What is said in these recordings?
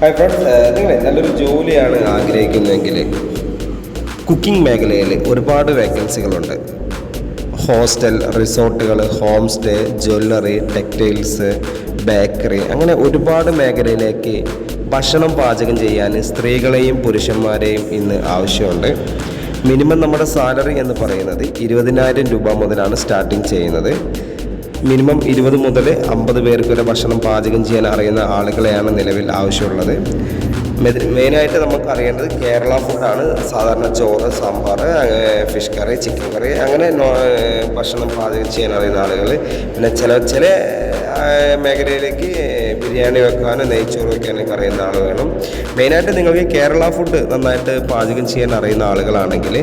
Hi friends, നിങ്ങൾ നല്ലൊരു ജോലിയാണ് ആഗ്രഹിക്കുന്നതെങ്കിൽ കുക്കിംഗ് മേഖലയിൽ ഒരുപാട് വേക്കൻസികളുണ്ട്. ഹോസ്റ്റൽ, റിസോർട്ടുകൾ, home stay, jewellery, textiles, bakery, അങ്ങനെ ഒരുപാട് മേഖലയിലേക്ക് ഭക്ഷണം പാചകം ചെയ്യാൻ സ്ത്രീകളെയും പുരുഷന്മാരെയും ഇന്ന് ആവശ്യമുണ്ട്. മിനിമം നമ്മുടെ സാലറി എന്ന് പറയുന്നത് 20,000 രൂപ മുതലാണ് സ്റ്റാർട്ടിങ് ചെയ്യുന്നത്. മിനിമം 20 മുതൽ 50 പേർക്ക് വരെ ഭക്ഷണം പാചകം ചെയ്യാൻ അറിയുന്ന ആളുകളെയാണ് നിലവിൽ ആവശ്യമുള്ളത്. മെയിനായിട്ട് നമുക്ക് അറിയേണ്ടത് കേരള ഫുഡാണ്. സാധാരണ ചോറ്, സാമ്പാർ, ഫിഷ് കറി, ചിക്കൻ കറി, അങ്ങനെ ഭക്ഷണം പാചകം ചെയ്യാൻ അറിയുന്ന ആളുകൾ. പിന്നെ ചില മേഖലയിലേക്ക് ബിരിയാണി വെക്കാനും നെയ്ച്ചോറ് വെക്കാനൊക്കെ അറിയുന്ന ആൾ വേണം. മെയിനായിട്ട് നിങ്ങൾക്ക് കേരള ഫുഡ് നന്നായിട്ട് പാചകം ചെയ്യാൻ അറിയുന്ന ആളുകളാണെങ്കിൽ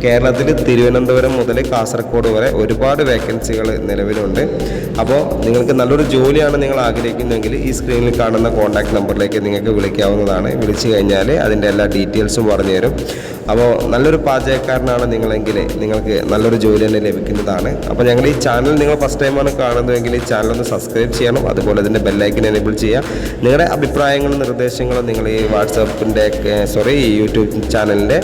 കേരളത്തിൽ തിരുവനന്തപുരം മുതൽ കാസർഗോഡ് വരെ ഒരുപാട് വേക്കൻസികൾ നിലവിലുണ്ട്. അപ്പോൾ നിങ്ങൾക്ക് നല്ലൊരു ജോലിയാണ് നിങ്ങൾ ആഗ്രഹിക്കുന്നതെങ്കിൽ ഈ സ്ക്രീനിൽ കാണുന്ന കോൺടാക്ട് നമ്പറിലേക്ക് നിങ്ങൾക്ക് വിളിക്കാവുന്നതാണ്. വിളിച്ചു കഴിഞ്ഞാൽ അതിൻ്റെ എല്ലാ ഡീറ്റെയിൽസും പറഞ്ഞു തരും. അപ്പോൾ നല്ലൊരു പാചകക്കാരനാണ് നിങ്ങളെങ്കിൽ നിങ്ങൾക്ക് നല്ലൊരു ജോലി തന്നെ ലഭിക്കുന്നതാണ്. അപ്പോൾ ഞങ്ങൾ ഈ ചാനൽ നിങ്ങൾ ഫസ്റ്റ് ടൈമാണ് കാണുന്നതെങ്കിൽ ഈ ചാനൽ ഒന്ന് സബ്സ്ക്രൈബ് ചെയ്യണം. അതുപോലെ തന്നെ ബെല്ലൈക്കൻ എനേബിൾ ചെയ്യുക. നിങ്ങളുടെ അഭിപ്രായങ്ങളും നിർദ്ദേശങ്ങളും നിങ്ങൾ ഈ ഈ യൂട്യൂബ് ചാനലിൻ്റെ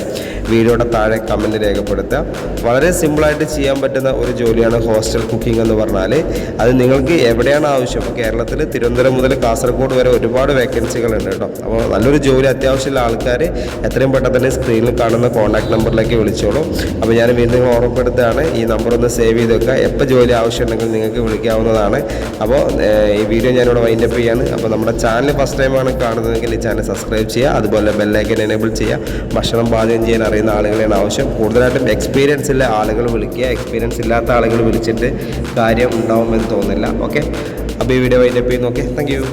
വീഡിയോയുടെ താഴെ കമൻറ്റ് രേഖപ്പെടുത്തുക. വളരെ സിമ്പിളായിട്ട് ചെയ്യാൻ പറ്റുന്ന ഒരു ജോലിയാണ് ഹോസ്റ്റൽ കുക്കിംഗ് എന്ന് പറഞ്ഞാൽ. അത് നിങ്ങൾക്ക് എവിടെയാണ് ആവശ്യം, ഇപ്പോൾ കേരളത്തിൽ തിരുവനന്തപുരം മുതൽ കാസർഗോഡ് വരെ ഒരുപാട് വേക്കൻസികളുണ്ട് കേട്ടോ. അപ്പോൾ നല്ലൊരു ജോലി അത്യാവശ്യമുള്ള ആൾക്കാർ എത്രയും പെട്ടെന്ന് തന്നെ സ്ക്രീനിൽ കാണുന്ന കോൺടാക്ട് നമ്പറിലേക്ക് വിളിച്ചോളൂ. അപ്പോൾ ഞാൻ വീണ്ടും ഓർമ്മപ്പെടുത്തുകയാണ്, ഈ നമ്പർ ഒന്ന് സേവ് ചെയ്ത് വെക്കുക. എപ്പോൾ ജോലി ആവശ്യമുണ്ടെങ്കിൽ നിങ്ങൾക്ക് വിളിക്കാവുന്നതാണ്. അപ്പോൾ ഈ വീഡിയോ ഞാനിവിടെ വൈൻഡപ്പ് ചെയ്യാണ്. അപ്പോൾ നമ്മുടെ ചാനൽ ഫസ്റ്റ് ടൈമാണ് കാണുന്നതെങ്കിൽ ഈ ചാനൽ സബ്സ്ക്രൈബ് ചെയ്യുക. അതുപോലെ ബെല്ലൈക്കൻ എനേബിൾ ചെയ്യുക. ഭക്ഷണം പാചകം ചെയ്യാൻ അറിയുന്ന ആളുകളെയാണ് ആവശ്യം. കൂടുതലായിട്ടും എക്സ്പീരിയൻസ് ഉള്ള ആളുകൾ വിളിക്കുക. എക്സ്പീരിയൻസ് ഇല്ലാത്ത ആളുകൾ വിളിച്ചിട്ട് കാര്യം ഉണ്ടാവുമെന്ന് തോന്നുന്നില്ല. ഓക്കെ, അപ്പോൾ ഈ വീഡിയോ വൈൻഡപ്പ് ചെയ്യുന്നു. Okay, thank you.